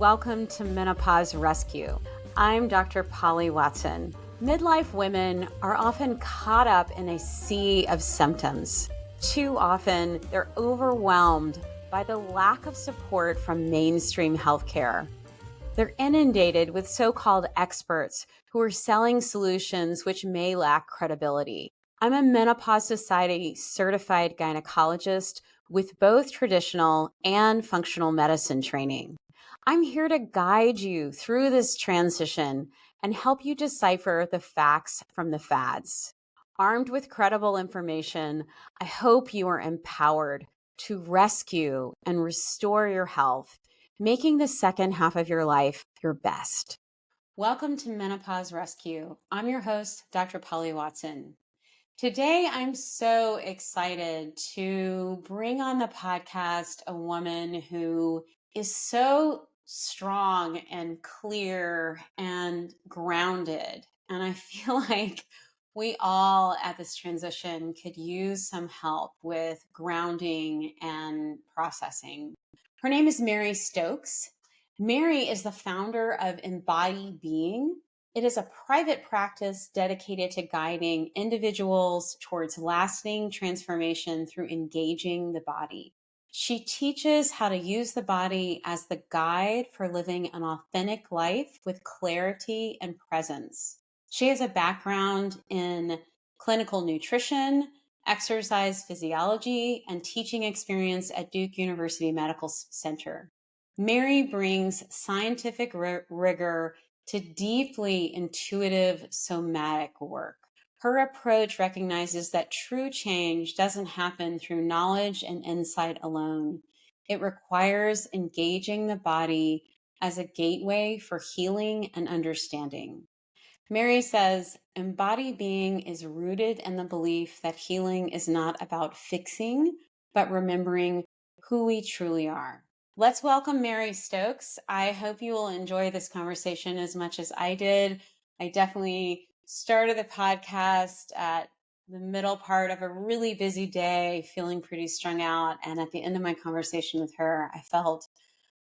welcome to Menopause Rescue. I'm Dr. Polly Watson. Midlife women are often caught up in a sea of symptoms. Too often, they're overwhelmed by the lack of support from mainstream healthcare. They're inundated with so-called experts who are selling solutions which may lack credibility. I'm a Menopause Society certified gynecologist with both traditional and functional medicine training. I'm here to guide you through this transition and help you decipher the facts from the fads. Armed with credible information, I hope you are empowered to rescue and restore your health, making the second half of your life your best. Welcome to Menopause Rescue. I'm your host, Dr. Polly Watson. Today, I'm so excited to bring on the podcast a woman who is so strong and clear and grounded. And I feel like we all at this transition could use some help with grounding and processing. Her name is Mary Stokes. Mary is the founder of Embodied Being. It is a private practice dedicated to guiding individuals towards lasting transformation through engaging the body. She teaches how to use the body as the guide for living an authentic life with clarity and presence. She has a background in clinical nutrition, exercise physiology, and teaching experience at Duke University Medical Center. Mary brings scientific rigor to deeply intuitive somatic work. Her approach recognizes that true change doesn't happen through knowledge and insight alone. It requires engaging the body as a gateway for healing and understanding. Mary says, embodied being is rooted in the belief that healing is not about fixing, but remembering who we truly are. Let's welcome Mary Stokes. I hope you will enjoy this conversation as much as I did. I definitely started the podcast at the middle part of a really busy day, feeling pretty strung out. And at the end of my conversation with her, I felt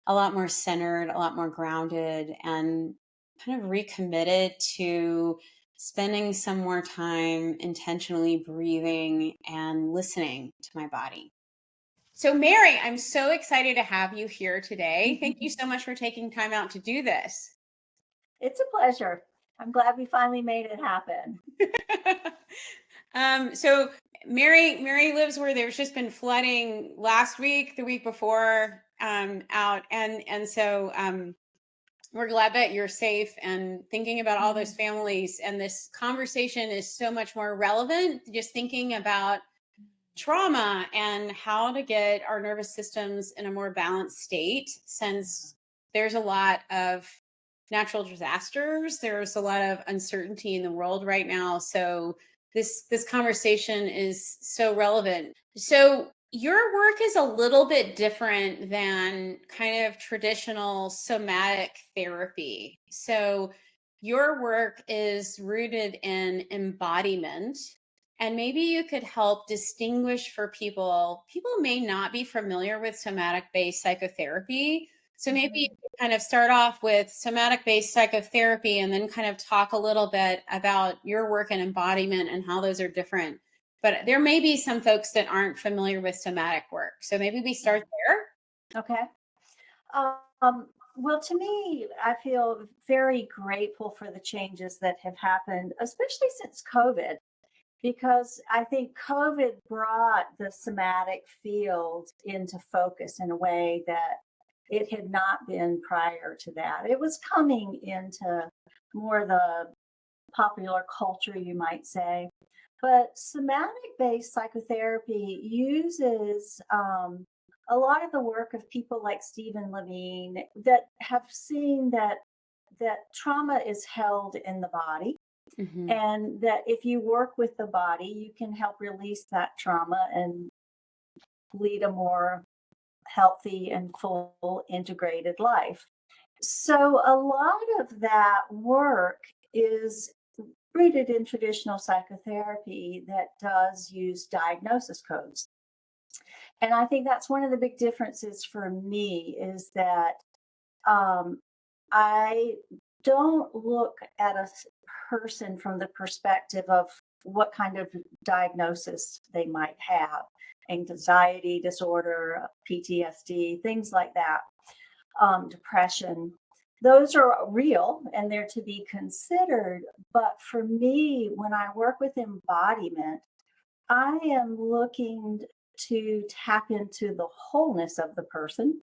a lot more centered, a lot more grounded, and kind of recommitted to spending some more time intentionally breathing and listening to my body. So Mary, I'm so excited to have you here today. Thank you so much for taking time out to do this. It's a pleasure. I'm glad we finally made it happen. So Mary lives where there's just been flooding last week, the week before, out. And so we're glad that you're safe and thinking about all those families. And this conversation is so much more relevant, just thinking about trauma and how to get our nervous systems in a more balanced state, since there's a lot of natural disasters. There's a lot of uncertainty in the world right now. So this conversation is so relevant. So your work is a little bit different than kind of traditional somatic therapy. So your work is rooted in embodiment. And maybe you could help distinguish for people. People may not be familiar with somatic-based psychotherapy. So maybe you could kind of start off with somatic-based psychotherapy and then kind of talk a little bit about your work and embodiment and how those are different. But there may be some folks that aren't familiar with somatic work. So maybe we start there. Okay. Well, to me, I feel very grateful for the changes that have happened, especially since COVID, because I think COVID brought the somatic field into focus in a way that it had not been prior to that. It was coming into more the popular culture, you might say. But somatic-based psychotherapy uses a lot of the work of people like Stephen Levine that have seen that trauma is held in the body. Mm-hmm. And that if you work with the body, you can help release that trauma and lead a more healthy and full integrated life. So a lot of that work is rooted in traditional psychotherapy that does use diagnosis codes. And I think that's one of the big differences for me is that Um, I don't look at person from the perspective of what kind of diagnosis they might have, anxiety disorder, PTSD, things like that, depression. Those are real and they're to be considered. But for me, when I work with embodiment, I am looking to tap into the wholeness of the person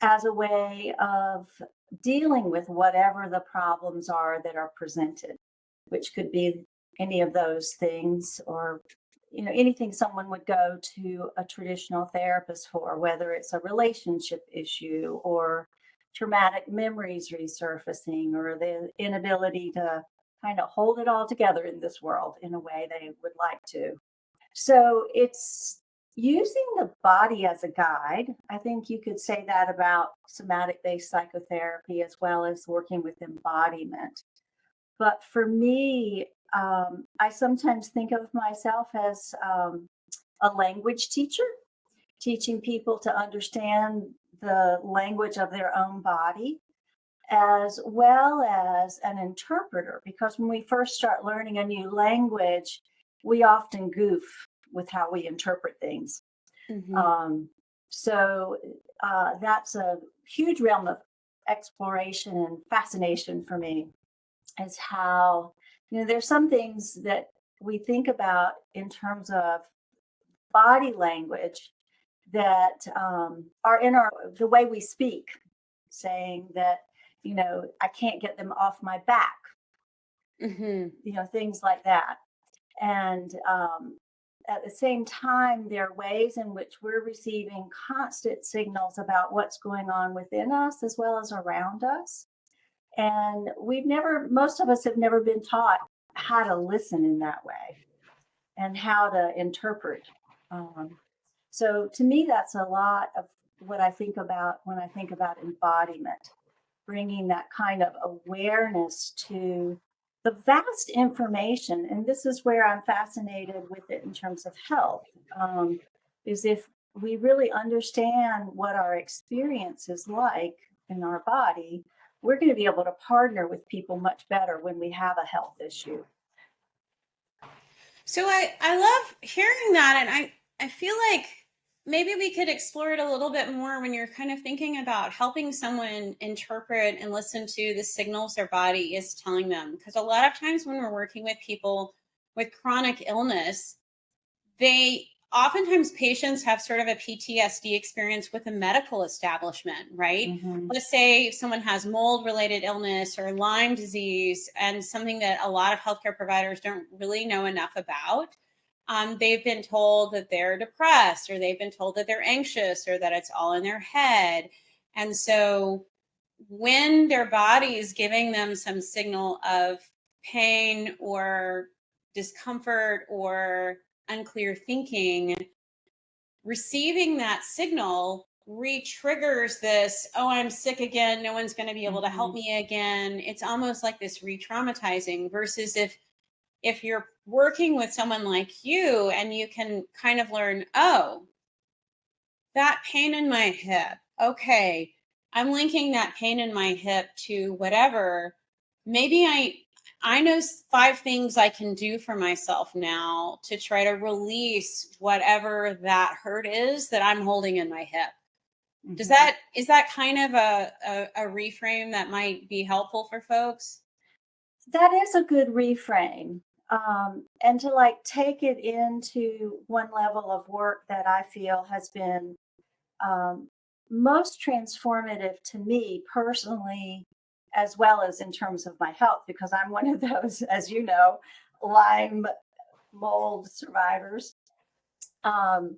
as a way of dealing with whatever the problems are that are presented, which could be any of those things, or anything someone would go to a traditional therapist for, whether it's a relationship issue or traumatic memories resurfacing or the inability to kind of hold it all together in this world in a way they would like to. So it's using the body as a guide. I think you could say that about somatic based psychotherapy as well as working with embodiment. But for me, I sometimes think of myself as a language teacher, teaching people to understand the language of their own body, as well as an interpreter. Because when we first start learning a new language, we often goof with how we interpret things. Mm-hmm. Um, so that's a huge realm of exploration and fascination for me, is how, there's some things that we think about in terms of body language that are in the way we speak, saying that, I can't get them off my back, Mm-hmm. things like that. And at the same time, there are ways in which we're receiving constant signals about what's going on within us as well as around us. And most of us have never been taught how to listen in that way and how to interpret. Um, so to me, that's a lot of what I think about when I think about embodiment, bringing that kind of awareness to the vast information. And this is where I'm fascinated with it in terms of health, is if we really understand what our experience is like in our body, we're going to be able to partner with people much better when we have a health issue. So I love hearing that. And I feel like maybe we could explore it a little bit more when you're kind of thinking about helping someone interpret and listen to the signals their body is telling them. Because a lot of times when we're working with people with chronic illness, they oftentimes patients have sort of a PTSD experience with a medical establishment, right? Mm-hmm. Let's say someone has mold related illness or Lyme disease, and something that a lot of healthcare providers don't really know enough about. They've been told that they're depressed, or they've been told that they're anxious, or that it's all in their head. And so when their body is giving them some signal of pain or discomfort or unclear thinking, receiving that signal re-triggers this, oh, I'm sick again, no one's going to be able to help Mm-hmm. me again. It's almost like this re-traumatizing, versus if you're working with someone like you and you can kind of learn, oh, that pain in my hip, okay, I'm linking that pain in my hip to whatever. Maybe I know 5 things I can do for myself now to try to release whatever that hurt is that I'm holding in my hip. Mm-hmm. Is that kind of a reframe that might be helpful for folks? That is a good reframe. And to like take it into one level of work that I feel has been um, most transformative to me personally, as well as in terms of my health, because I'm one of those, as you know, Lyme mold survivors. Um,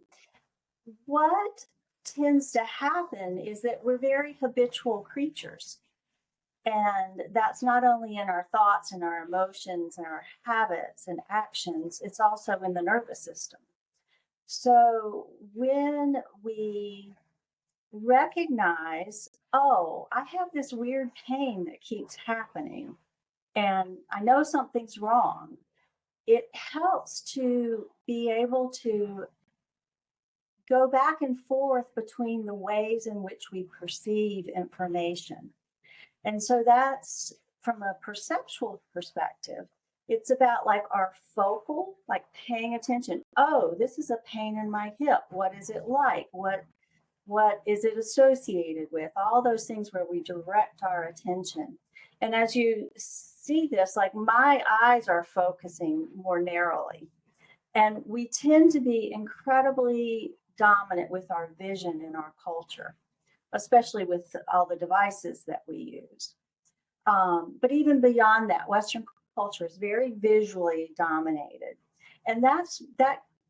what tends to happen is that we're very habitual creatures. And that's not only in our thoughts and our emotions and our habits and actions, it's also in the nervous system. So when we recognize, oh, I have this weird pain that keeps happening, and I know something's wrong, it helps to be able to go back and forth between the ways in which we perceive information. And so that's from a perceptual perspective. It's about like our focal, like paying attention. Oh, this is a pain in my hip. What is it like? What is it associated with? All those things where we direct our attention. And as you see this, like my eyes are focusing more narrowly. And we tend to be incredibly dominant with our vision in our culture, especially with all the devices that we use. But even beyond that, Western culture is very visually dominated. And that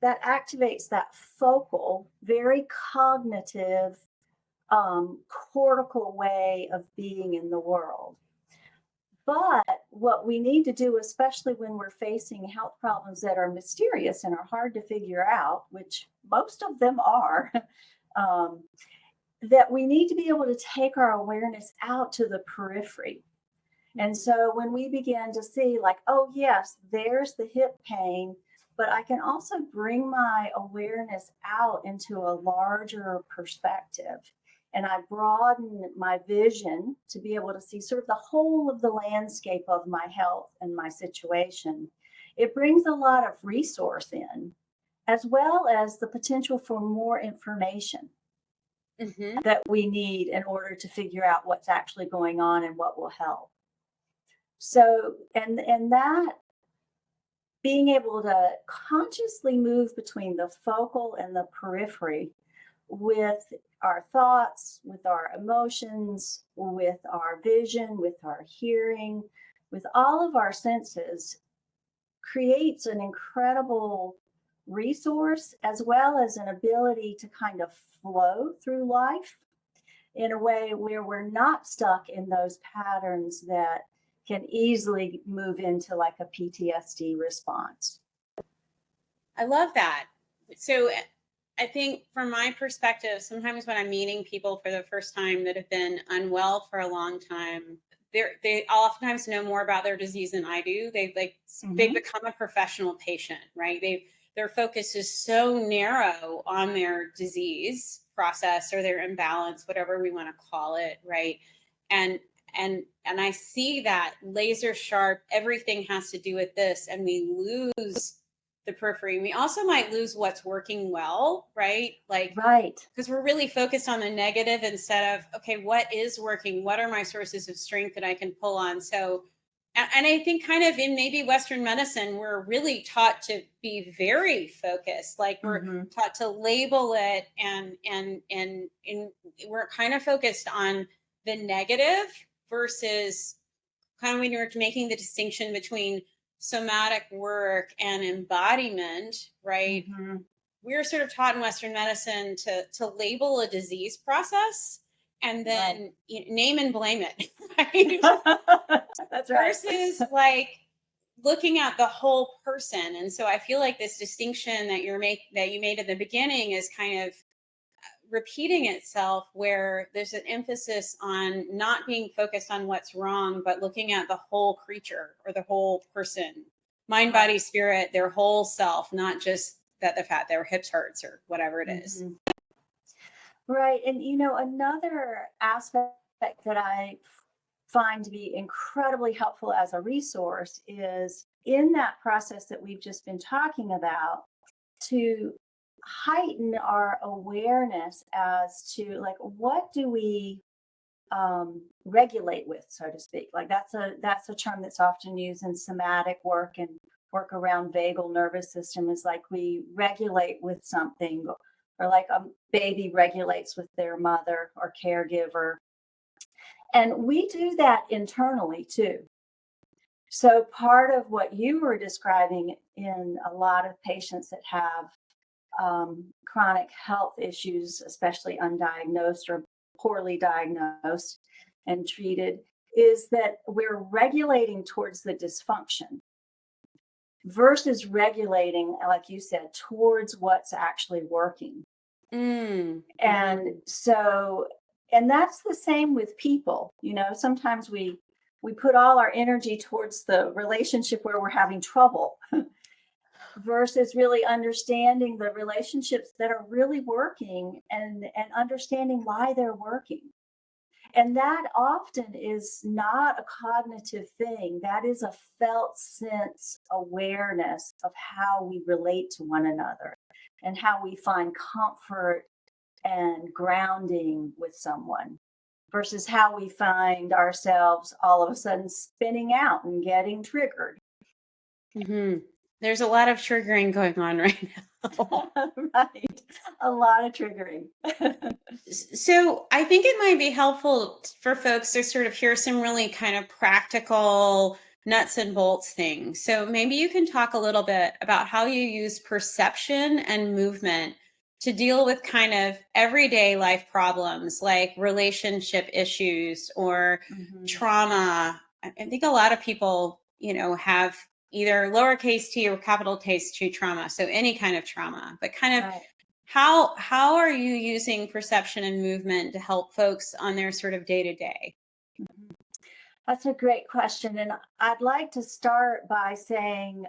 activates that focal, very cognitive, cortical way of being in the world. But what we need to do, especially when we're facing health problems that are mysterious and are hard to figure out, which most of them are, that we need to be able to take our awareness out to the periphery. And so when we begin to see, like, oh, yes, there's the hip pain, but I can also bring my awareness out into a larger perspective. And I broaden my vision to be able to see sort of the whole of the landscape of my health and my situation. It brings a lot of resource in, as well as the potential for more information that we need in order to figure out what's actually going on and what will help. So, and that being able to consciously move between the focal and the periphery with our thoughts, with our emotions, with our vision, with our hearing, with all of our senses, creates an incredible resource as well as an ability to kind of flow through life in a way where we're not stuck in those patterns that can easily move into like a PTSD response. I love that. So I think from my perspective, sometimes when I'm meeting people for the first time that have been unwell for a long time, they oftentimes know more about their disease than I do. They've become a professional patient, right? Their focus is so narrow on their disease process or their imbalance, whatever we want to call it, right? And I see that laser sharp, everything has to do with this, and we lose the periphery. We also might lose what's working well, right? Right. Because we're really focused on the negative instead of, okay, what is working? What are my sources of strength that I can pull on? So, and I think kind of in maybe Western medicine, we're really taught to be very focused. Like we're taught to label it and we're kind of focused on the negative versus kind of when you're making the distinction between somatic work and embodiment, right? We're sort of taught in Western medicine to label a disease process and then name and blame it, right? That's right. Versus like looking at the whole person. And so I feel like this distinction that you made at the beginning is kind of repeating itself, where there's an emphasis on not being focused on what's wrong, but looking at the whole creature or the whole person, mind, body, spirit, their whole self, not just that the fact their hips hurts or whatever it is. Right. And, another aspect that I find to be incredibly helpful as a resource is in that process that we've just been talking about, to heighten our awareness as to like what do we regulate with, so to speak. Like that's a term that's often used in somatic work and work around vagal nervous system, is like we regulate with something, or like a baby regulates with their mother or caregiver. And we do that internally too. So part of what you were describing in a lot of patients that have chronic health issues, especially undiagnosed or poorly diagnosed and treated, is that we're regulating towards the dysfunction versus regulating, like you said, towards what's actually working. And so, and that's the same with people. Sometimes we put all our energy towards the relationship where we're having trouble. versus really understanding the relationships that are really working and understanding why they're working. And that often is not a cognitive thing. That is a felt sense awareness of how we relate to one another and how we find comfort and grounding with someone versus how we find ourselves all of a sudden spinning out and getting triggered. Hmm. There's a lot of triggering going on right now. Right. A lot of triggering. So I think it might be helpful for folks to sort of hear some really kind of practical nuts and bolts things. So maybe you can talk a little bit about how you use perception and movement to deal with kind of everyday life problems like relationship issues or Mhm. trauma. I think a lot of people, have either lowercase t or capital case T trauma. So any kind of trauma, but kind of Right. how are you using perception and movement to help folks on their sort of day to day? Mhm. That's a great question. And I'd like to start by saying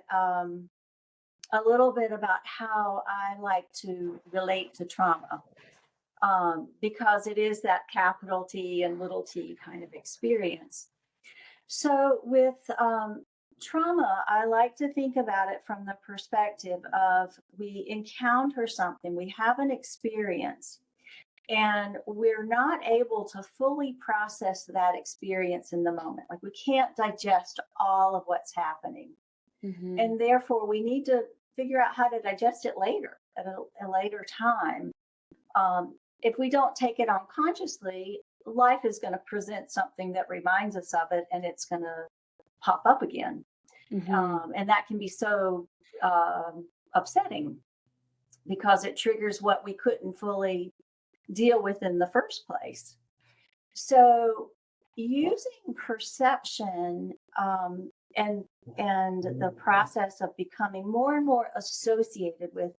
a little bit about how I like to relate to trauma, because it is that capital T and little t kind of experience. So, with trauma, I like to think about it from the perspective of we encounter something, we have an experience, and we're not able to fully process that experience in the moment. Like we can't digest all of what's happening. Hmm. And therefore, we need to figure out how to digest it later at a later time. If we don't take it on consciously, life is going to present something that reminds us of it and it's going to pop up again. Hmm. And that can be so upsetting because it triggers what we couldn't fully deal with in the first place. So, using perception and the process of becoming more and more associated with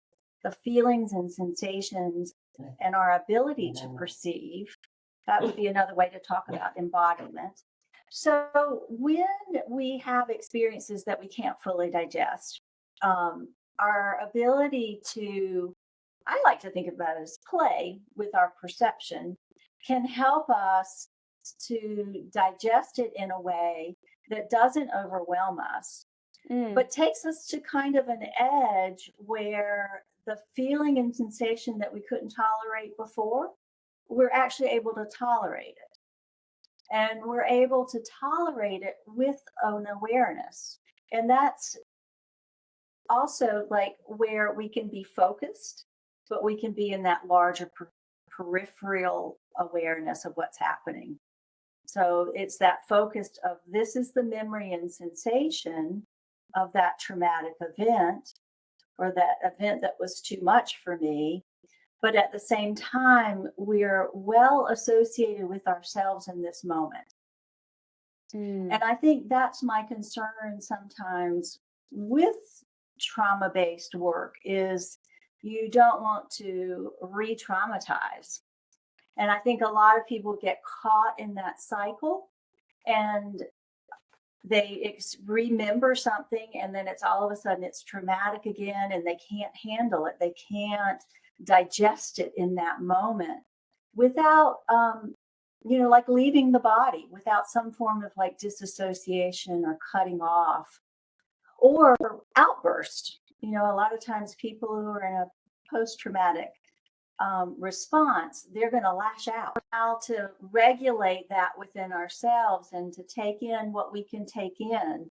the feelings and sensations and our ability to perceive, that would be another way to talk about embodiment. So, when we have experiences that we can't fully digest, our ability to, I like to think about it as play with our perception, can help us to digest it in a way that doesn't overwhelm us, Mm. but takes us to kind of an edge where the feeling and sensation that we couldn't tolerate before, we're actually able to tolerate it. And we're able to tolerate it with an awareness. And that's also like where we can be focused, but we can be in that larger peripheral awareness of what's happening. So it's that focused of this is the memory and sensation of that traumatic event or that event that was too much for me. But at the same time, we're well associated with ourselves in this moment. Mm. And I think that's my concern sometimes with trauma-based work is you don't want to re-traumatize. And I think a lot of people get caught in that cycle and they remember something and then it's all of a sudden it's traumatic again and they can't handle it. They can't digest it in that moment without like leaving the body without some form of like disassociation or cutting off or outburst. A lot of times people who are in a post-traumatic response, they're going to lash out. How to regulate that within ourselves and to take in what we can take in.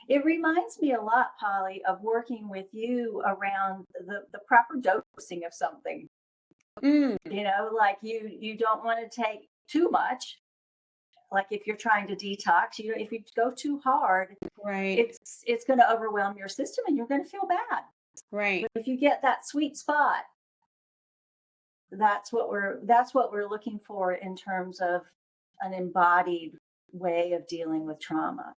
It reminds me a lot, Polly, of working with you around the proper dosing of something. Mm. Like you don't want to take too much. Like if you're trying to detox, if you go too hard, Right. it's going to overwhelm your system and you're going to feel bad. Right. But if you get that sweet spot, that's what we're looking for in terms of an embodied way of dealing with trauma.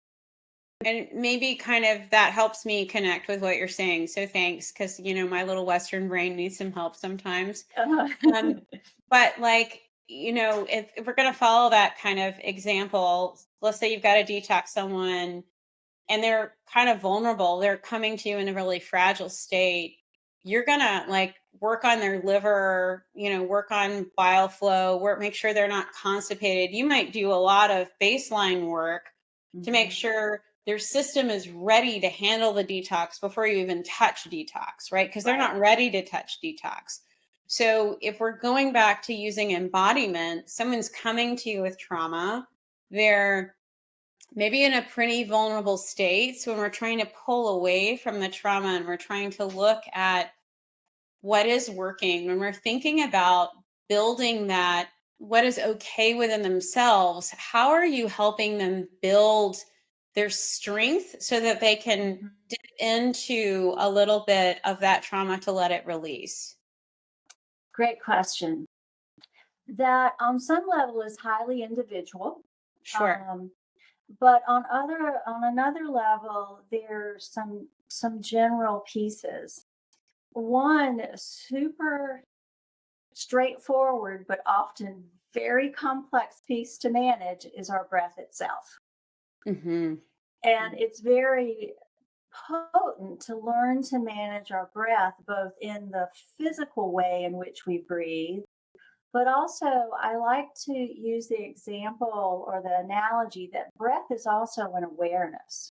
And maybe kind of that helps me connect with what you're saying. So thanks, because my little Western brain needs some help sometimes. Um, but like, if we're gonna follow that kind of example, let's say you've got to detox someone and they're kind of vulnerable, they're coming to you in a really fragile state, you're gonna like work on their liver, work on bile flow, make sure they're not constipated. You might do a lot of baseline work to make sure their system is ready to handle the detox before you even touch detox, right? Because they're not ready to touch detox. So if we're going back to using embodiment, someone's coming to you with trauma, they're maybe in a pretty vulnerable state. So when we're trying to pull away from the trauma and we're trying to look at what is working, when we're thinking about building that, what is okay within themselves, how are you helping them build their strength so that they can dip into a little bit of that trauma to let it release? Great question. That on some level is highly individual. Sure. But on another level, there's some general pieces. One super straightforward, but often very complex piece to manage is our breath itself. Mm-hmm. And it's very potent to learn to manage our breath, both in the physical way in which we breathe, but also I like to use the example or the analogy that breath is also an awareness.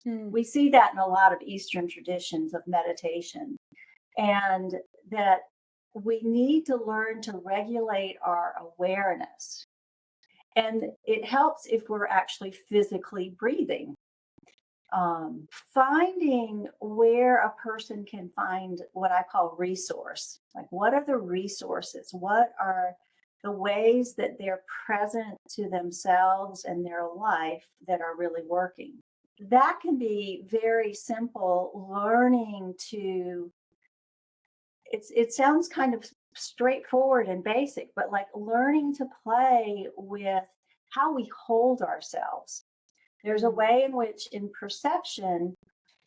We see that in a lot of Eastern traditions of meditation, and that we need to learn to regulate our awareness. And it helps if we're actually physically breathing. Finding where a person can find what I call resource. Like, what are the resources? What are the ways that they're present to themselves and their life that are really working? That can be very simple, learning to, it sounds kind of straightforward and basic, but like learning to play with how we hold ourselves. There's a way in which, in perception,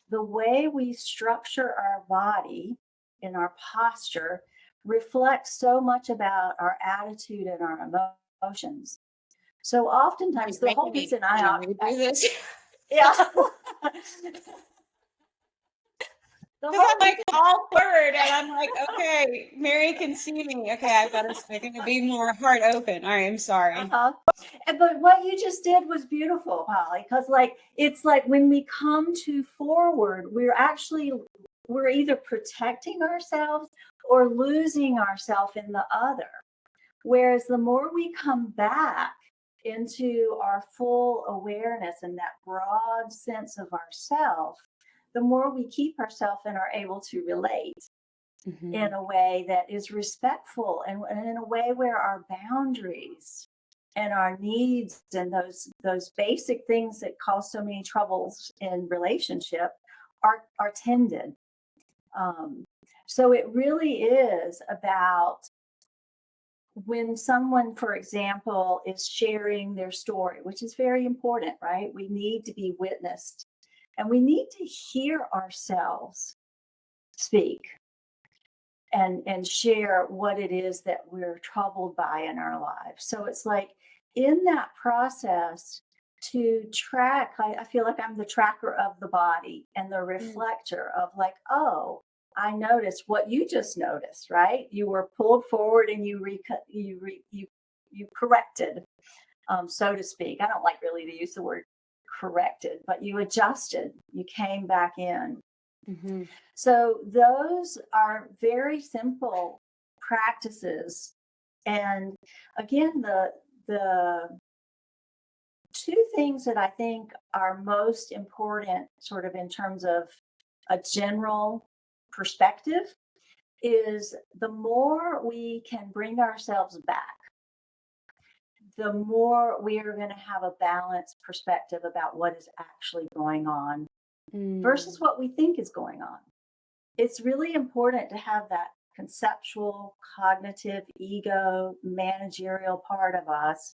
the way we structure our body in our posture reflects so much about our attitude and our emotions. So oftentimes the whole reason do this. Yeah. Because I'm like all forward and I'm like, okay, Mary can see me. Okay, I gotta be more heart open. All right, I'm sorry. But what you just did was beautiful, Holly, because it's like when we come to forward, we're either protecting ourselves or losing ourselves in the other. Whereas the more we come back into our full awareness and that broad sense of ourself, the more we keep ourselves and are able to relate in a way that is respectful and in a way where our boundaries and our needs and those basic things that cause so many troubles in relationship are tended. So it really is about when someone, for example, is sharing their story, which is very important, right? We need to be witnessed and we need to hear ourselves speak and share what it is that we're troubled by in our lives. So it's like in that process to track, I feel like I'm the tracker of the body and the reflector of like, oh, I noticed what you just noticed, right? You were pulled forward and you corrected, so to speak. I don't like really to use the word corrected, but you adjusted, you came back in. So those are very simple practices. And again, the two things that I think are most important, sort of in terms of a general perspective, is the more we can bring ourselves back, the more we are going to have a balanced perspective about what is actually going on versus what we think is going on. It's really important to have that conceptual, cognitive, ego, managerial part of us,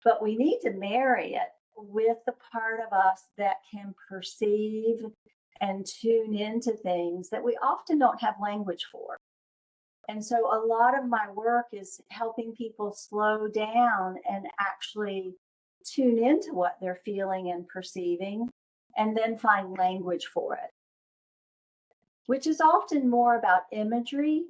but we need to marry it with the part of us that can perceive and tune into things that we often don't have language for. And so a lot of my work is helping people slow down and actually tune into what they're feeling and perceiving and then find language for it, which is often more about imagery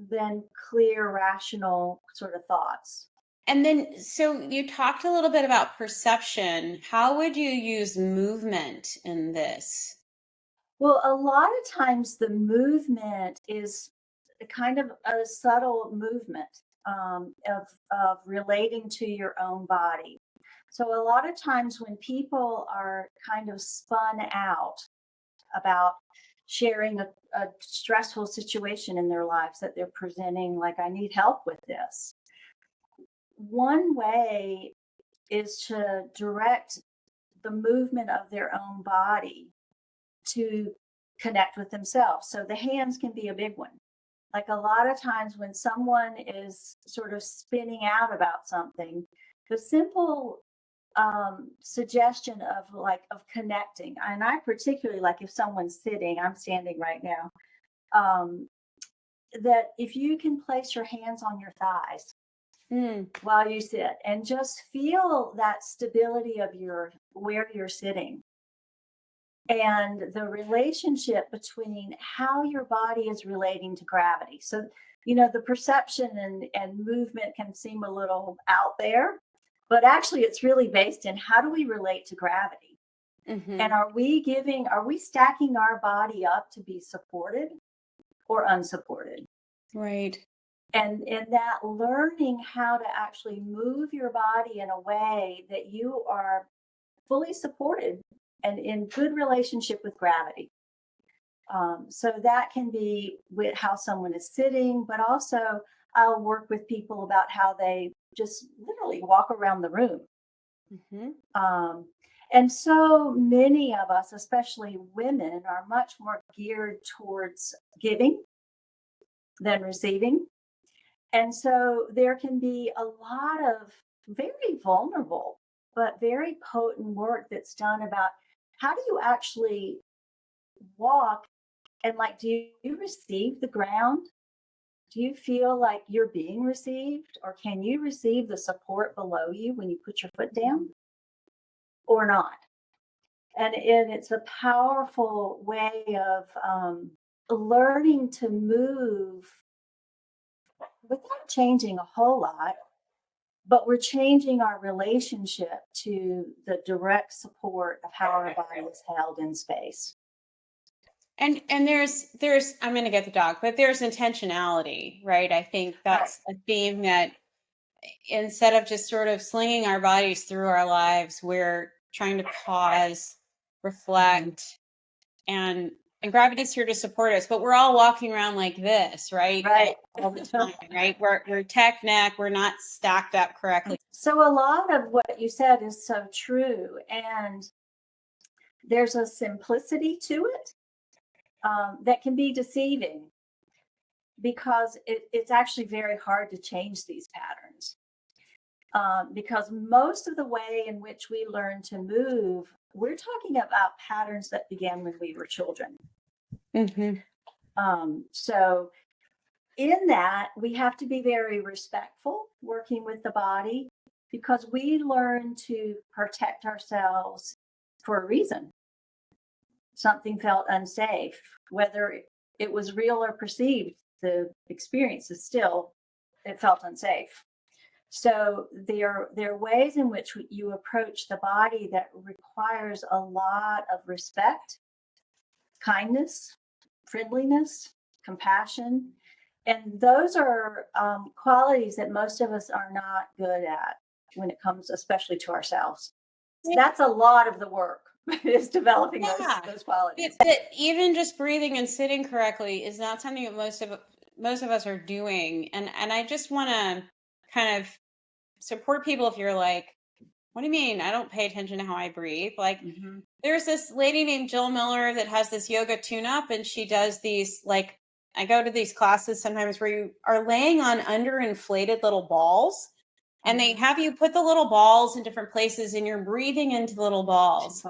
than clear, rational sort of thoughts. And then, so you talked a little bit about perception. How would you use movement in this? Well, a lot of times the movement is kind of a subtle movement of relating to your own body. So, a lot of times when people are kind of spun out about sharing a stressful situation in their lives that they're presenting, like, I need help with this. One way is to direct the movement of their own body to connect with themselves. So the hands can be a big one. Like a lot of times when someone is sort of spinning out about something, the simple suggestion of connecting, and I particularly like if someone's sitting, I'm standing right now, that if you can place your hands on your thighs while you sit and just feel that stability of where you're sitting and the relationship between how your body is relating to gravity. So, the perception and movement can seem a little out there, but actually it's really based in how do we relate to gravity? And are we stacking our body up to be supported or unsupported? Right. And in that learning how to actually move your body in a way that you are fully supported and in good relationship with gravity. So that can be with how someone is sitting, but also I'll work with people about how they just literally walk around the room. And so many of us, especially women, are much more geared towards giving than receiving. And so there can be a lot of very vulnerable, but very potent work that's done about how do you actually walk and do you receive the ground? Do you feel like you're being received, or can you receive the support below you when you put your foot down or not? And it's a powerful way of learning to move without changing a whole lot, but we're changing our relationship to the direct support of how our body is held in space. And there's I'm going to get the dog, but there's intentionality, right? I think that's a theme that instead of just sort of slinging our bodies through our lives, we're trying to pause, reflect, and gravity's here to support us, but we're all walking around like this, right? Right. All the time, right? We're tech neck, we're not stacked up correctly. So a lot of what you said is so true. And there's a simplicity to it that can be deceiving because it's actually very hard to change these patterns. Because most of the way in which we learn to move, we're talking about patterns that began when we were children. So in that, we have to be very respectful working with the body because we learn to protect ourselves for a reason. Something felt unsafe, whether it was real or perceived, the experience is still, it felt unsafe. So there are ways in which you approach the body that requires a lot of respect, kindness, friendliness, compassion. And those are qualities that most of us are not good at when it comes, especially to ourselves. That's a lot of the work is developing those qualities. That even just breathing and sitting correctly is not something that most of us are doing. And I just want to kind of support people if you're like, what do you mean? I don't pay attention to how I breathe. Like there's this lady named Jill Miller that has this yoga tune-up, and she does these, like, I go to these classes sometimes where you are laying on underinflated little balls, and they have you put the little balls in different places and you're breathing into the little balls.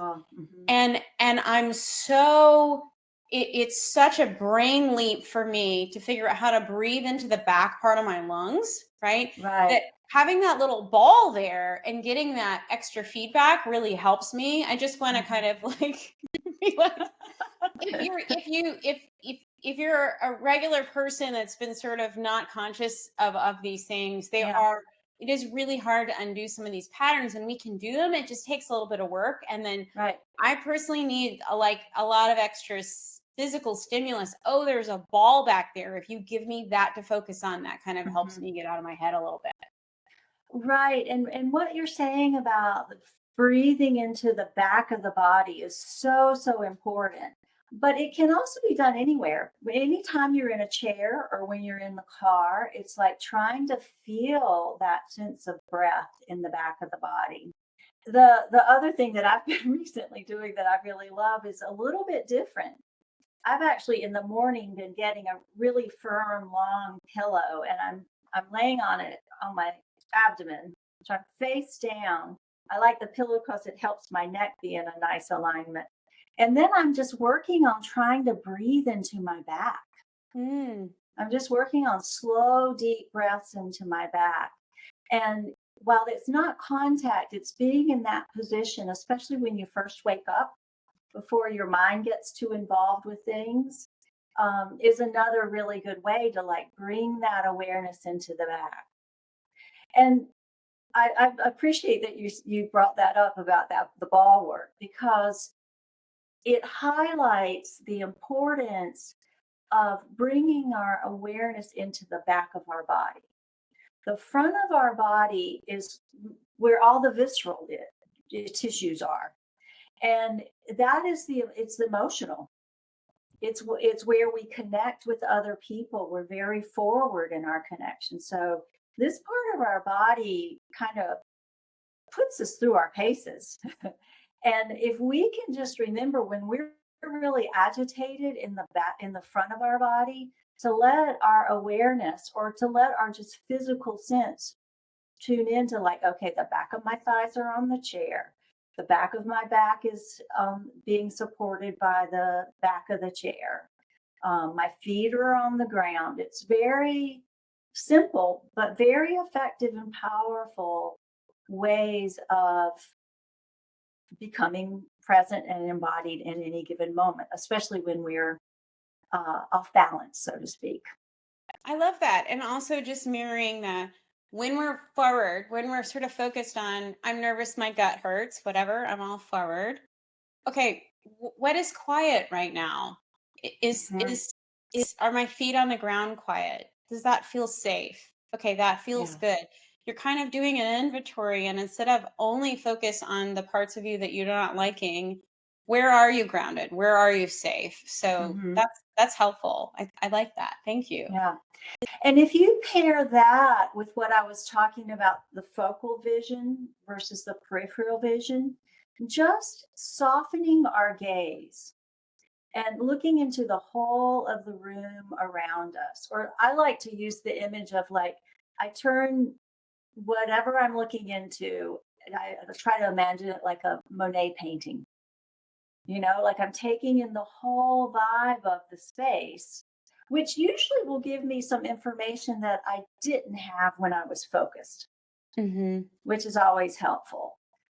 And I'm so, it's such a brain leap for me to figure out how to breathe into the back part of my lungs, right? Right. having that little ball there and getting that extra feedback really helps me. I just want to kind of like be like, if you're a regular person that's been sort of not conscious of these things, it is really hard to undo some of these patterns, and we can do them. It just takes a little bit of work. And then Right. I personally need a lot of extra physical stimulus. Oh, there's a ball back there. If you give me that to focus on, that kind of helps me get out of my head a little bit. Right. And what you're saying about breathing into the back of the body is so, so important. But it can also be done anywhere. Anytime you're in a chair or when you're in the car, it's like trying to feel that sense of breath in the back of the body. The other thing that I've been recently doing that I really love is a little bit different. I've actually in the morning been getting a really firm, long pillow, and I'm laying on it on my abdomen, so I'm face down. I like the pillow because it helps my neck be in a nice alignment. And then I'm just working on trying to breathe into my back. Mm. I'm just working on slow, deep breaths into my back. And while it's not contact, it's being in that position, especially when you first wake up before your mind gets too involved with things, is another really good way to like bring that awareness into the back. And I appreciate that you brought that up about the ball work, because it highlights the importance of bringing our awareness into the back of our body. The front of our body is where all the visceral tissues are. And that is it's emotional. It's where we connect with other people. We're very forward in our connection. So this part of our body kind of puts us through our paces. And if we can just remember when we're really agitated in the front of our body, to let our awareness or to let our just physical sense tune into like, okay, the back of my thighs are on the chair. The back of my back is being supported by the back of the chair. My feet are on the ground. It's very simple, but very effective and powerful ways of becoming present and embodied in any given moment, especially when we're off balance, so to speak. I love that. And also just mirroring that when we're forward, when we're sort of focused on, I'm nervous, my gut hurts, whatever, I'm all forward. Okay, what is quiet right now? Mhm. Are my feet on the ground quiet? Does that feel safe? Okay, that feels Yeah. good. You're kind of doing an inventory, and instead of only focus on the parts of you that you're not liking, where are you grounded? Where are you safe? So Hmm. that's helpful. I like that. Thank you. Yeah. And if you pair that with what I was talking about, the focal vision versus the peripheral vision, just softening our gaze and looking into the whole of the room around us. Or I like to use the image of like, I turn whatever I'm looking into, and I try to imagine it like a Monet painting, like I'm taking in the whole vibe of the space, which usually will give me some information that I didn't have when I was focused, Hmm. which is always helpful.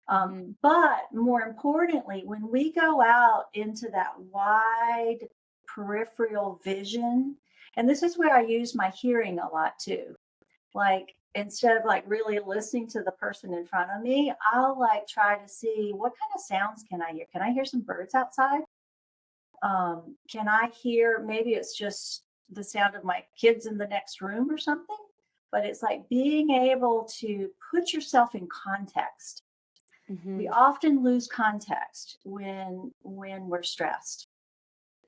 Hmm. But more importantly, when we go out into that wide peripheral vision, and this is where I use my hearing a lot too. Like instead of like really listening to the person in front of me, I'll like try to see what kind of sounds can I hear? Can I hear some birds outside? Can I hear, maybe it's just the sound of my kids in the next room or something? But it's like being able to put yourself in context. We Hmm. often lose context when we're stressed.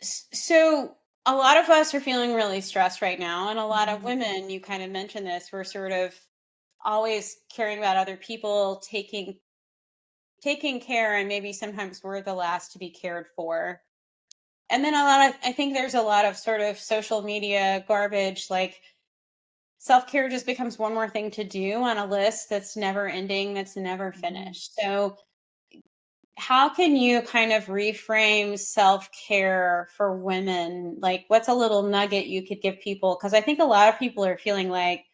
So a lot of us are feeling really stressed right now, and a lot of Mhm. women, you kind of mentioned this, we're sort of always caring about other people, taking care, and maybe sometimes we're the last to be cared for. And then I think there's a lot of sort of social media garbage, like self-care just becomes one more thing to do on a list that's never ending, that's never Mhm. finished. So how can you kind of reframe self-care for women? Like, what's a little nugget you could give people? Because I think a lot of people are feeling like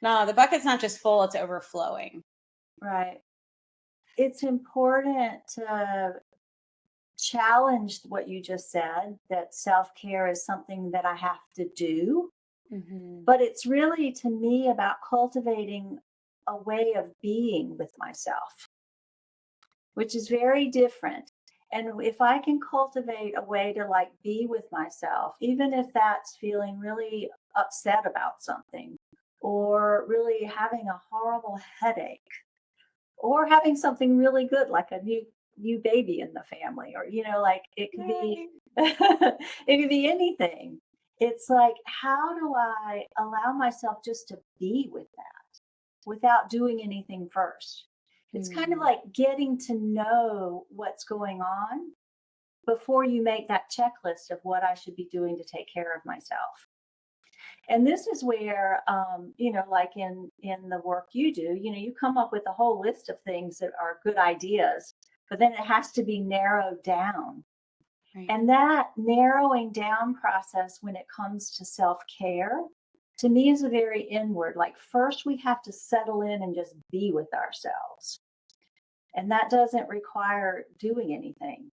No, the bucket's not just full, it's overflowing. Right. It's important to challenge what you just said, that self-care is something that I have to do. Mm-hmm. But it's really, to me, about cultivating a way of being with myself, which is very different. And if I can cultivate a way to like be with myself, even if that's feeling really upset about something, or really having a horrible headache, or having something really good like a new baby in the family, or like it could be Yay. it could be anything. It's like, how do I allow myself just to be with that without doing anything first? It's kind of Hmm. like getting to know what's going on before you make that checklist of what I should be doing to take care of myself. And this is where, like in the work you do, you come up with a whole list of things that are good ideas, but then it has to be narrowed down. Right. And that narrowing down process, when it comes to self-care, to me is a very inward. Like, first we have to settle in and just be with ourselves. And that doesn't require doing anything.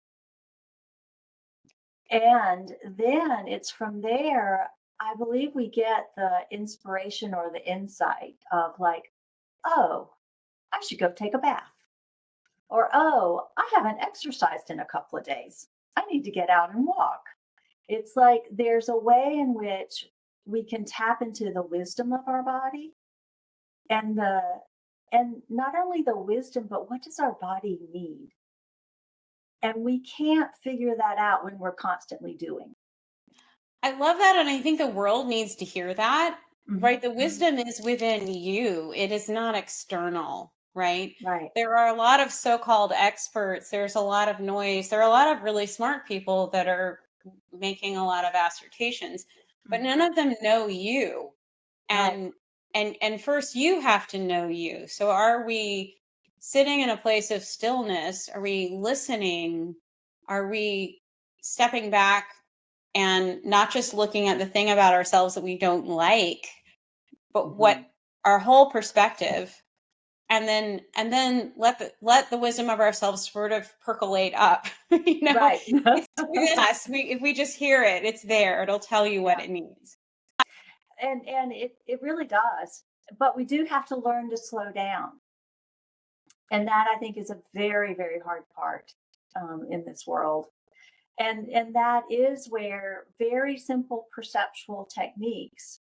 And then it's from there, I believe we get the inspiration or the insight of like, oh, I should go take a bath. Or, oh, I haven't exercised in a couple of days. I need to get out and walk. It's like there's a way in which we can tap into the wisdom of our body, and not only the wisdom, but what does our body need? And we can't figure that out when we're constantly doing. I love that. And I think the world needs to hear that, right? The Mhm. wisdom is within you, it is not external, right? Right. There are a lot of so called experts, there's a lot of noise, there are a lot of really smart people that are making a lot of assertions, but none Mhm. of them know you. Right. And and first you have to know you. So are we sitting in a place of stillness? Are we listening? Are we stepping back and not just looking at the thing about ourselves that we don't like, but what Mhm. our whole perspective, and then let the wisdom of ourselves sort of percolate up. Right. It's within us. If we just hear it, it's there. It'll tell you what Yeah. it needs. And it really does. But we do have to learn to slow down. And that, I think, is a very, very hard part in this world. And that is where very simple perceptual techniques,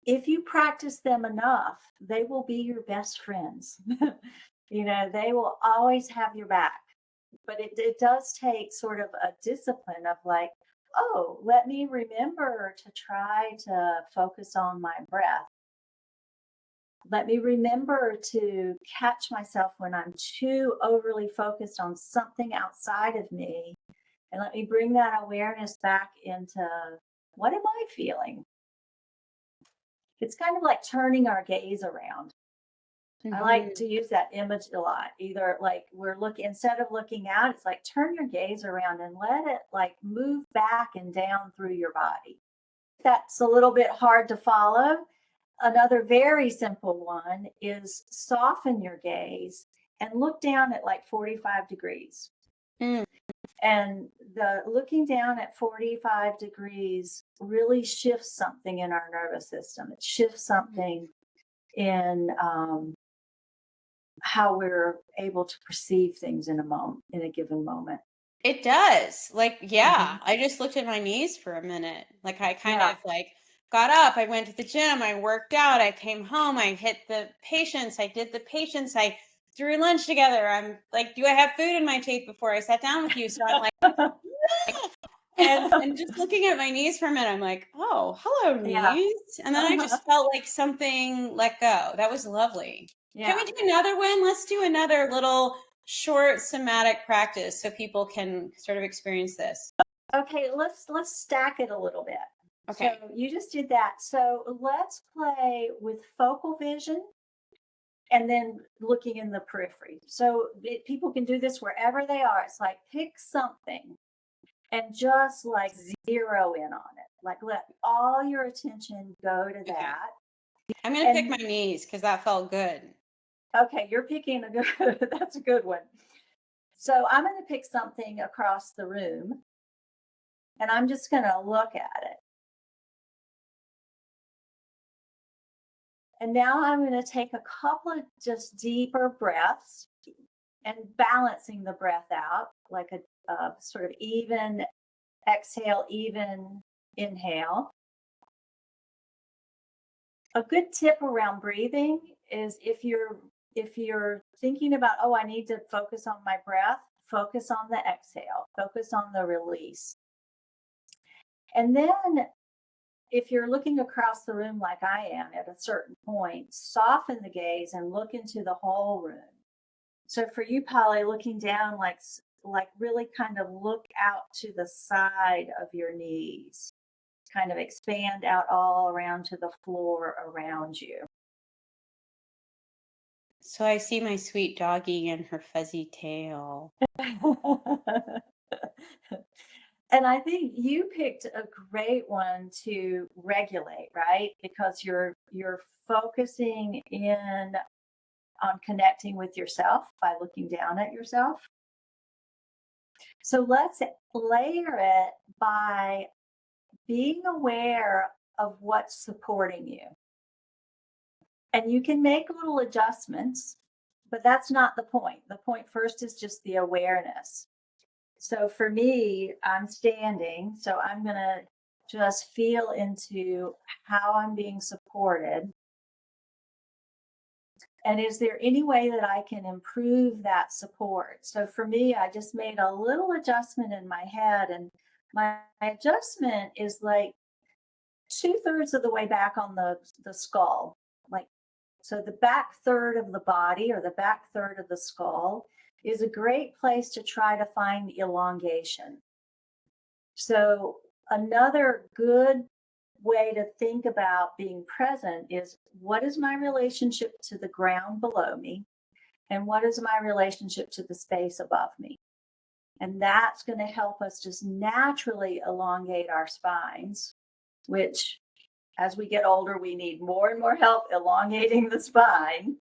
if you practice them enough, they will be your best friends. They will always have your back. But it does take sort of a discipline of like, oh, let me remember to try to focus on my breath. Let me remember to catch myself when I'm too overly focused on something outside of me. And let me bring that awareness back into, what am I feeling? It's kind of like turning our gaze around. I like Hmm. to use that image a lot. Either like we're looking, instead of looking out, it's like turn your gaze around and let it like move back and down through your body. That's a little bit hard to follow. Another very simple one is soften your gaze and look down at like 45 degrees. Mm. And the looking down at 45 degrees really shifts something in our nervous system. It shifts something in how we're able to perceive things in a moment, in a given moment. It does. Like, yeah, Mhm. I just looked at my knees for a minute. Like I kind Yeah. of like got up, I went to the gym, I worked out, I came home, I hit the patients, I did the patients, I threw lunch together. I'm like, do I have food in my teeth before I sat down with you? So I'm like, and just looking at my knees for a minute, I'm like, oh, hello, Yeah. knees. And then I just felt like something let go. That was lovely. Can we Yeah. do another one? Let's do another little short somatic practice so people can sort of experience this. Okay, let's stack it a little bit. So Okay. you just did that. So let's play with focal vision and then looking in the periphery. So people can do this wherever they are. It's like pick something and just like zero in on it. Like let all your attention go to Okay. that. I'm going to pick And my knees because that felt good. okay, you're picking a good, that's a good one. So I'm going to pick something across the room and I'm just going to look at it. And now I'm going to take a couple of just deeper breaths and balancing the breath out like a sort of even exhale, even inhale. A good tip around breathing is if you're thinking about, oh, I need to focus on my breath, focus on the exhale, focus on the release. And then if you're looking across the room like I am at a certain point, soften the gaze and look into the whole room. So for you, Polly, looking down like really kind of look out to the side of your knees, kind of expand out all around to the floor around you. So I see my sweet doggie and her fuzzy tail. And I think you picked a great one to regulate, right? Because you're focusing in on connecting with yourself by looking down at yourself. So let's layer it by being aware of what's supporting you. And you can make little adjustments, but that's not the point. The point first is just the awareness. So for me, I'm standing, so I'm going to just feel into how I'm being supported. And is there any way that I can improve that support? So for me, I just made a little adjustment in my head, and my adjustment is like 2/3 of the way back on the skull. Like, so the back third of the body or the back third of the skull is a great place to try to find elongation. So another good way to think about being present is, what is my relationship to the ground below me? And what is my relationship to the space above me? And that's going to help us just naturally elongate our spines, which as we get older, we need more and more help elongating the spine.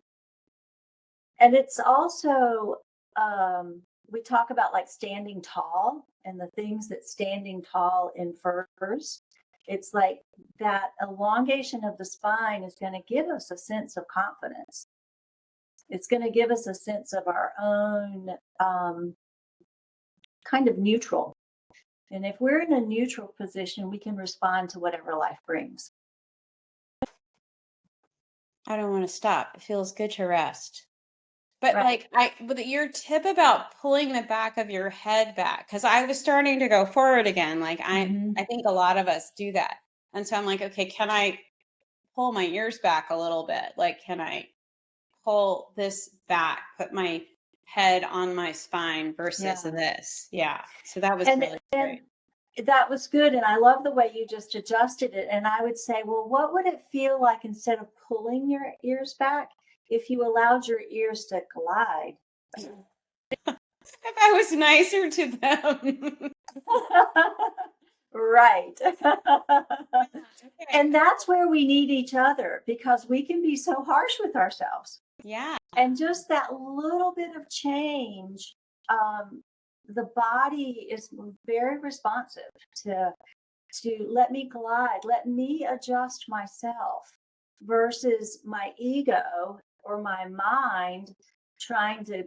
And it's also, we talk about like standing tall and the things that standing tall infers. It's like that elongation of the spine is going to give us a sense of confidence. It's going to give us a sense of our own kind of neutral. And if we're in a neutral position, we can respond to whatever life brings. I don't want to stop. It feels good to rest. But Right. but your tip about pulling the back of your head back, because I was starting to go forward again. Like Mhm. I think a lot of us do that. And so I'm like, okay, can I pull my ears back a little bit? Like, can I pull this back, put my head on my spine versus Yeah. this? Yeah. So that was And really and great. that was good. And I love the way you just adjusted it. And I would say, well, what would it feel like instead of pulling your ears back if you allowed your ears to glide? If I was nicer to them. Right. Okay. And that's where we need each other, because we can be so harsh with ourselves. Yeah. And just that little bit of change, the body is very responsive to let me glide, let me adjust myself, versus my ego or my mind trying to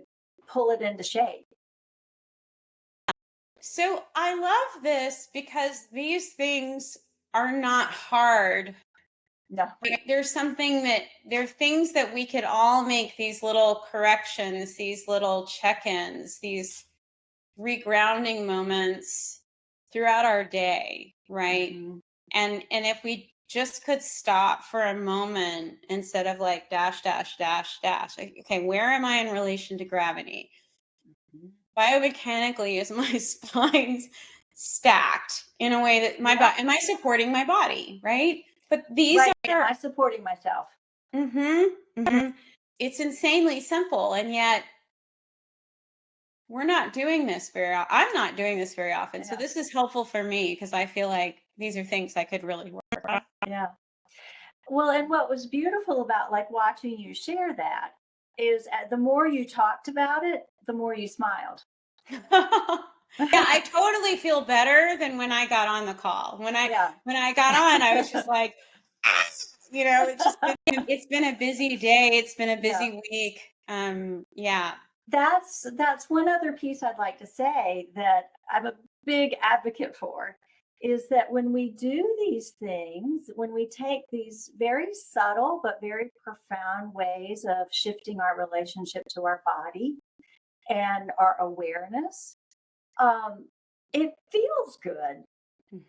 pull it into shape. So I love this because these things are not hard. No. There are things that we could all make, these little corrections, these little check-ins, these regrounding moments throughout our day, right? Mm-hmm. And if we just could stop for a moment instead of like dash dash dash dash, like, okay, where am I in relation to gravity? Biomechanically, is my spine stacked in a way that my body, am I supporting my body, right? But these Right. Am are I supporting myself? It's insanely simple, and yet I'm not doing this very often. So Yeah. this is helpful for me because I feel like these are things I could really work on. Yeah. Well, and what was beautiful about like watching you share that is the more you talked about it, the more you smiled. Yeah, I totally feel better than when I got on the call. Yeah. When I got on, I was just like, "Ah," it's been a busy day. It's been a Yeah. busy week. Yeah. That's one other piece I'd like to say that I'm a big advocate for is that when we do these things, when we take these very subtle but very profound ways of shifting our relationship to our body and our awareness, um, it feels good.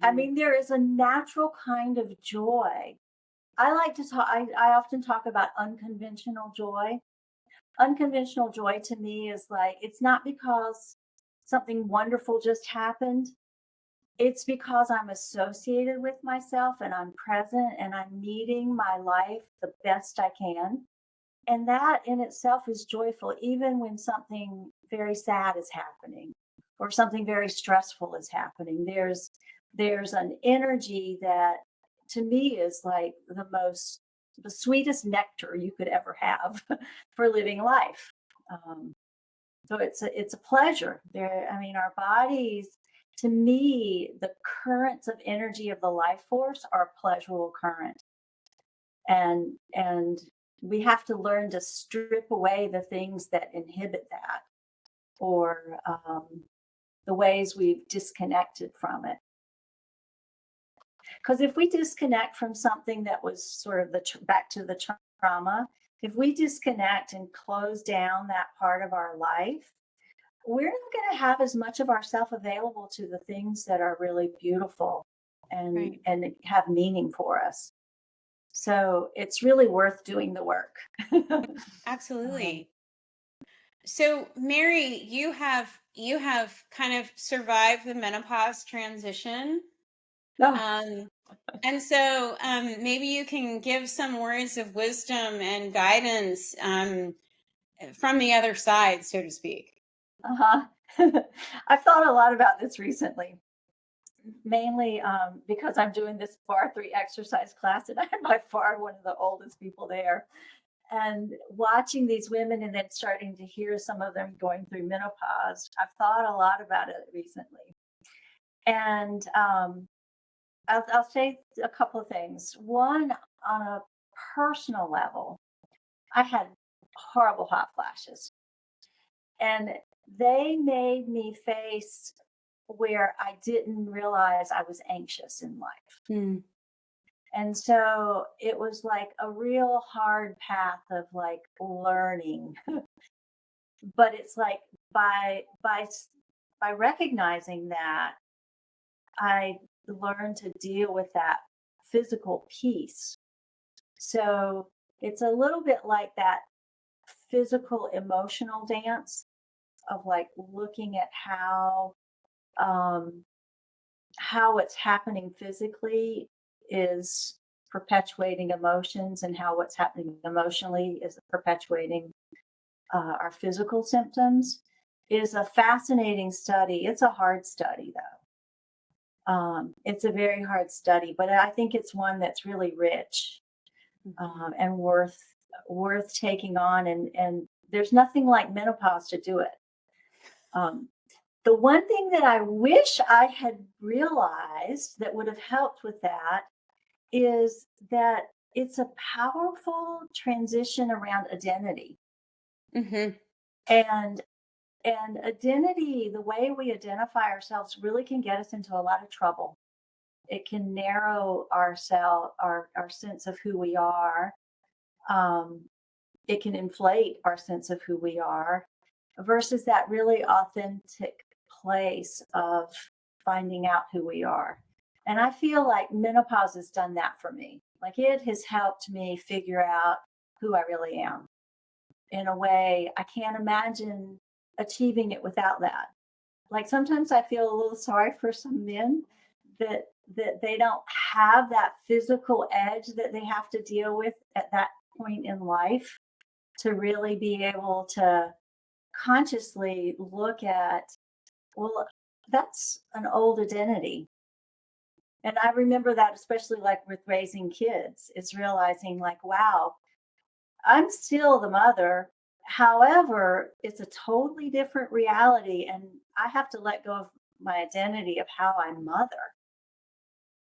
I Mhm. mean, there is a natural kind of joy. I like to talk, I often talk about unconventional joy. Unconventional joy to me is like, it's not because something wonderful just happened. It's because I'm associated with myself and I'm present and I'm meeting my life the best I can. And that in itself is joyful, even when something very sad is happening or something very stressful is happening. There's an energy that to me is like the sweetest nectar you could ever have for living life. Um, so it's a pleasure. There, I mean, our bodies, to me, the currents of energy of the life force are a pleasurable current, and we have to learn to strip away the things that inhibit that, or the ways we've disconnected from it. Because if we disconnect from something that was sort of back to the trauma, if we disconnect and close down that part of our life, we're not going to have as much of ourself available to the things that are really beautiful Right. and have meaning for us. So it's really worth doing the work. um, Absolutely. So, Mary, you have kind of survived the menopause transition. oh, Um, and so maybe you can give some words of wisdom and guidance from the other side, so to speak. uh-huh. I've thought a lot about this recently, mainly because I'm doing this bar 3 exercise class, and I'm by far one of the oldest people there. And watching these women and then starting to hear some of them going through menopause, I've thought a lot about it recently. And I'll say a couple of things. One, on a personal level, I had horrible hot flashes, and they made me face where I didn't realize I was anxious in life. Hmm. And so it was like a real hard path of like learning. But it's like by recognizing that, I learned to deal with that physical piece. So it's a little bit like that physical emotional dance of like looking at um, how what's happening physically is perpetuating emotions, and how what's happening emotionally is perpetuating our physical symptoms, is a fascinating study. It's a hard study though. It's a very hard study, but I think it's one that's really rich, Mhm. and worth taking on. And there's nothing like menopause to do it. Um, the one thing that I wish I had realized that would have helped with that is that it's a powerful transition around identity. Mhm. And identity, the way we identify ourselves really can get us into a lot of trouble. It can narrow our sense of who we are. Um, it can inflate our sense of who we are versus that really authentic place of finding out who we are. And I feel like menopause has done that for me. Like it has helped me figure out who I really am in a way I can't imagine achieving it without that. Like sometimes I feel a little sorry for some men that they don't have that physical edge that they have to deal with at that point in life to really be able to consciously look at, well, that's an old identity. And I remember that, especially like with raising kids, is realizing like, wow, I'm still the mother. However, it's a totally different reality. And I have to let go of my identity of how I mother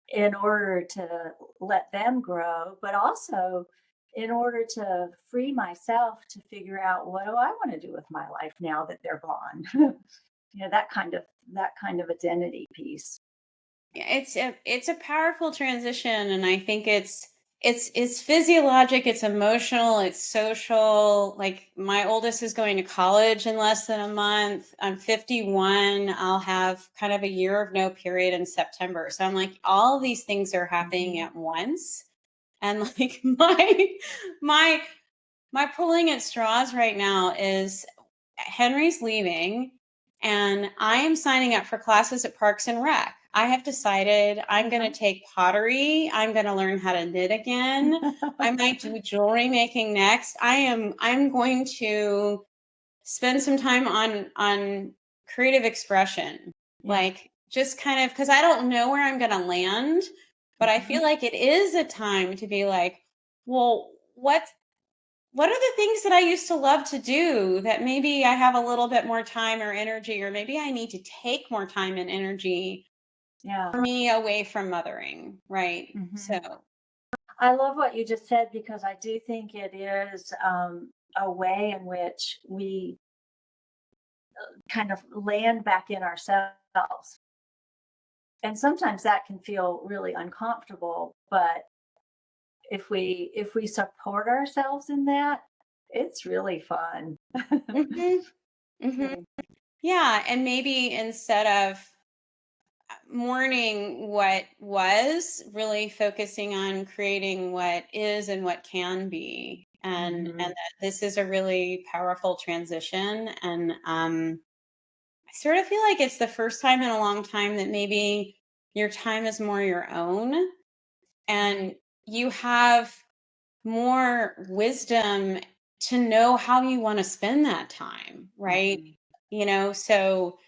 in order to let them grow, but also in order to free myself to figure out what do I want to do with my life now that they're gone. That kind of identity piece. Yeah, it's a powerful transition, and I think it's physiologic, it's emotional, it's social. Like my oldest is going to college in less than a month. I'm 51. I'll have kind of a year of no period in September. So I'm like, all these things are happening at once. And like my my pulling at straws right now is Henry's leaving and I am signing up for classes at Parks and Rec. I have decided I'm going to take pottery. I'm going to learn how to knit again. I might do jewelry making next. I'm going to spend some time on creative expression. Yeah. Like just kind of cuz I don't know where I'm going to land, but I feel like it is a time to be like, well, what are the things that I used to love to do that maybe I have a little bit more time or energy, or maybe I need to take more time and energy Yeah. for me away from mothering, right? So, I love what you just said because I do think it is a way in which we kind of land back in ourselves. And sometimes that can feel really uncomfortable, but if we support ourselves in that, it's really fun. mhm, mhm. So, Yeah. And maybe instead of mourning what was, really focusing on creating what is and what can be. And that this is a really powerful transition. And I sort of feel like it's the first time in a long time that maybe your time is more your own and you have more wisdom to know how you want to spend that time, right? So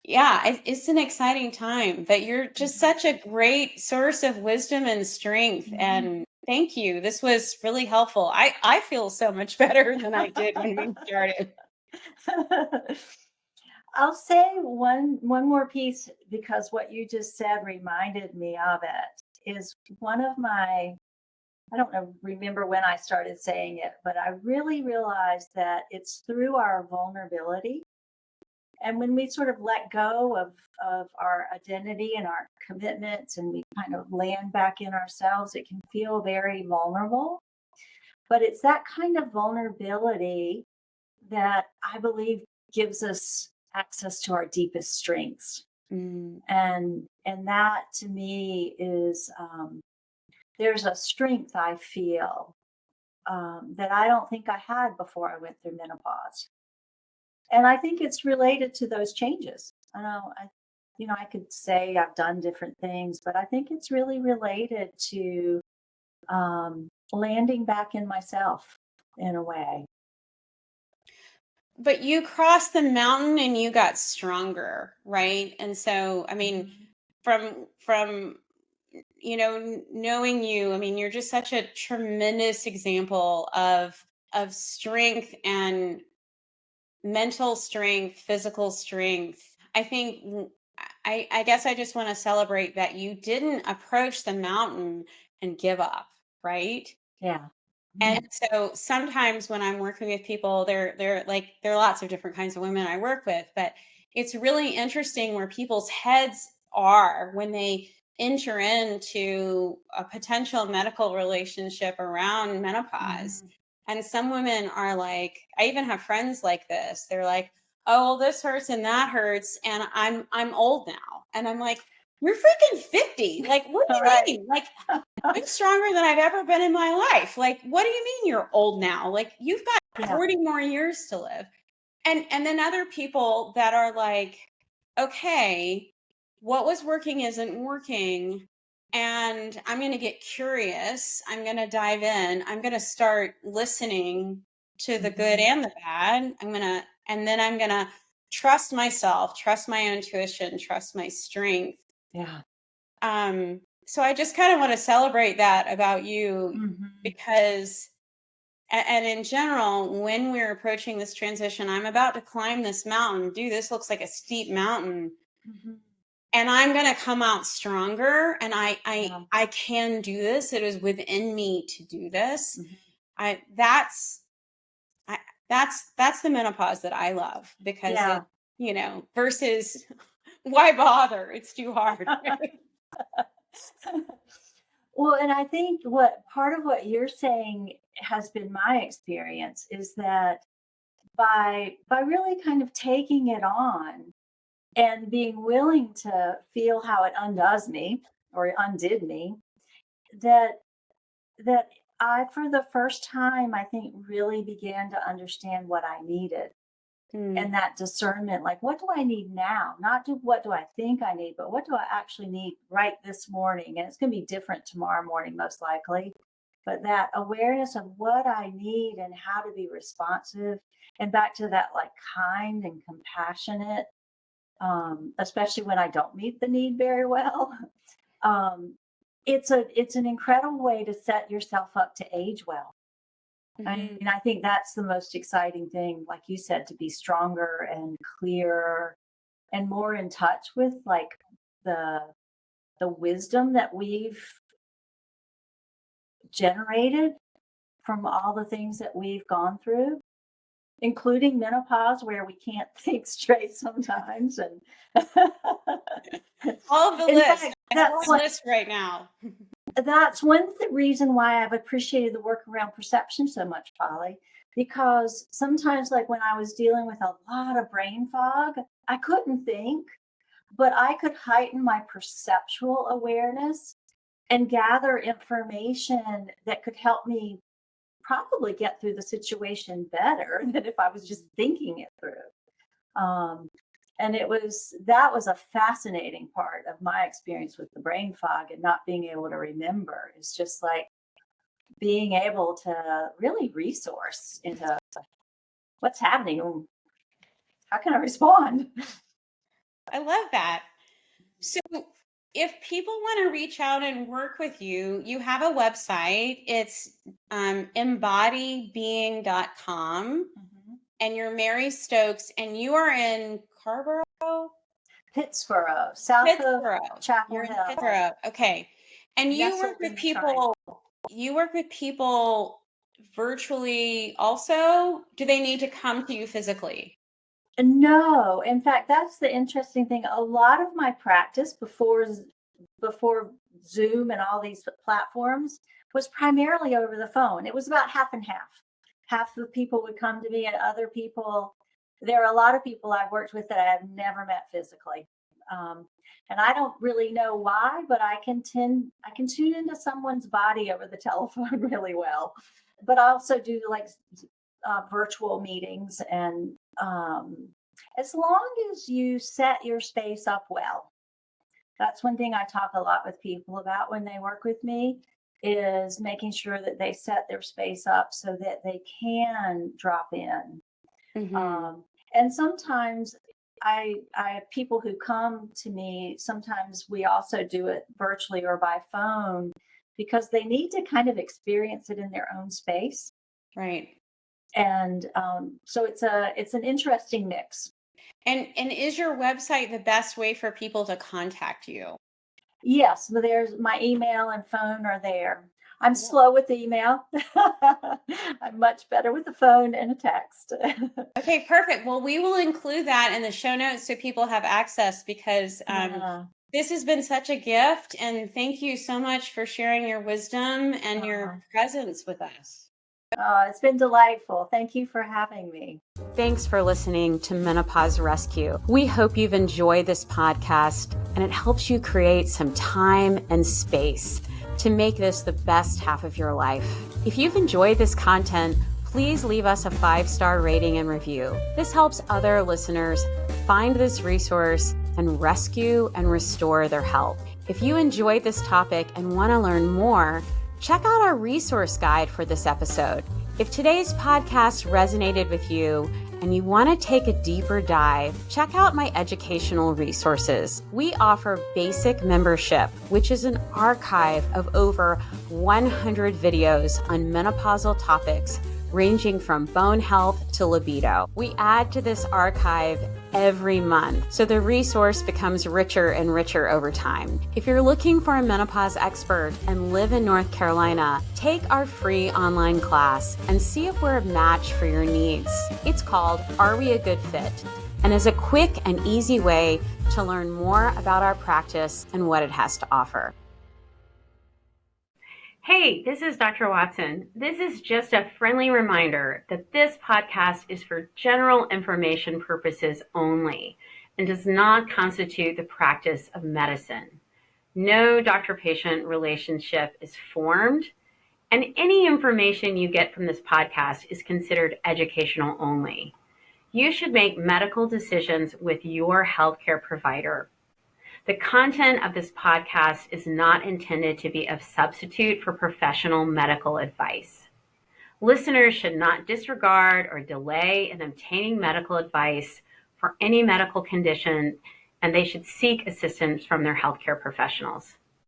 yeah, it's an exciting time, but you're just such a great source of wisdom and strength. And thank you. This was really helpful. I feel so much better than I did when we started. I'll say one more piece because what you just said reminded me of it is one of my I don't know remember when I started saying it, but I really realized that it's through our vulnerability. And when we sort of let go of our identity and our commitments and we kind of land back in ourselves, it can feel very vulnerable. But it's that kind of vulnerability that I believe gives us access to our deepest strengths. Mm, And that to me is there's a strength I feel that I don't think I had before I went through menopause. And I think it's related to those changes. I know I could say I've done different things, but I think it's really related to landing back in myself in a way. but you crossed the mountain and you got stronger, right? And so, I mean, from knowing you, I mean, you're just such a tremendous example of strength and mental strength, physical strength. I think I guess I just want to celebrate that you didn't approach the mountain and give up, right? Yeah. And so sometimes when I'm working with people, there are lots of different kinds of women I work with, but it's really interesting where people's heads are when they enter into a potential medical relationship around menopause. And some women are like, I even have friends like this. They're like, "Oh, well, this hurts and that hurts, and I'm old now." And I'm like, "You're freaking 50. Like, what do All you right. mean? Like, I'm stronger than I've ever been in my life. Like, what do you mean you're old now? Like, you've got Yeah. 40 more years to live." And then other people that are like, okay, what was working isn't working. And I'm going to get curious. I'm going to dive in. I'm going to start listening to the good and the bad. And then I'm going to trust myself, trust my intuition, trust my strength. Yeah. So I just kind of want to celebrate that about you because, and in general, when we're approaching this transition, I'm about to climb this mountain. Dude, this looks like a steep mountain. And I'm going to come out stronger, and I can do this. It is within me to do this. That's the menopause that I love, because it, versus why bother? It's too hard. Well, and I think part of what you're saying has been my experience is that by really kind of taking it on and being willing to feel how it undoes me or undid me, that I, for the first time, I think really began to understand what I needed. And that discernment, like, what do I need now? Not what do I think I need, but what do I actually need right this morning? And it's going to be different tomorrow morning, most likely. But that awareness of what I need and how to be responsive, and back to that, like, kind and compassionate, especially when I don't meet the need very well. It's an incredible way to set yourself up to age well. I mean, I think that's the most exciting thing, like you said, to be stronger and clearer and more in touch with, like, the wisdom that we've generated from all the things that we've gone through, including menopause, where we can't think straight sometimes. And all of the list. That's the list right now. That's one reason why I've appreciated the work around perception so much, Polly, because sometimes, like when I was dealing with a lot of brain fog, I couldn't think, but I could heighten my perceptual awareness and gather information that could help me probably get through the situation better than if I was just thinking it through. And that was a fascinating part of my experience with the brain fog and not being able to remember. It's just like being able to really resource into what's happening. How can I respond? I love that. So if people want to reach out and work with you, you have a website. It's embodibeing.com. And you're Mary Stokes, and you are in Pittsboro, south of Chapel Hill. Pittsboro. Okay. And you work with people. You work with people virtually also. Do they need to come to you physically? No. In fact, that's the interesting thing. A lot of my practice before Zoom and all these platforms was primarily over the phone. It was about half and half. Half of the people would come to me, and other people, there are a lot of people I've worked with that I have never met physically. And I don't really know why, but I can tune into someone's body over the telephone really well. But I also do like virtual meetings, and as long as you set your space up well. That's one thing I talk a lot with people about when they work with me, is making sure that they set their space up so that they can drop in. And sometimes I have people who come to me, sometimes we also do it virtually or by phone, because they need to kind of experience it in their own space. Right. And so it's an interesting mix. And is your website the best way for people to contact you? Yes, but there's my email and phone are there. I'm slow with email. I'm much better with the phone and a text. Okay, perfect. Well, we will include that in the show notes so people have access, because this has been such a gift. And thank you so much for sharing your wisdom and your presence with us. It's been delightful. Thank you for having me. Thanks for listening to Menopause Rescue. We hope you've enjoyed this podcast and it helps you create some time and space to make this the best half of your life. If you've enjoyed this content, please leave us a 5-star rating and review. This helps other listeners find this resource and rescue and restore their health. If you enjoyed this topic and want to learn more, check out our resource guide for this episode. If today's podcast resonated with you and you want to take a deeper dive, check out my educational resources. We offer basic membership, which is an archive of over 100 videos on menopausal topics ranging from bone health to libido. We add to this archive every month, so the resource becomes richer and richer over time. If you're looking for a menopause expert and live in North Carolina, take our free online class and see if we're a match for your needs. It's called Are We a Good Fit? And is a quick and easy way to learn more about our practice and what it has to offer. Hey, this is Dr. Watson. This is just a friendly reminder that this podcast is for general information purposes only and does not constitute the practice of medicine. No doctor-patient relationship is formed, and any information you get from this podcast is considered educational only. You should make medical decisions with your healthcare provider. The content of this podcast is not intended to be a substitute for professional medical advice. Listeners should not disregard or delay in obtaining medical advice for any medical condition, and they should seek assistance from their healthcare professionals.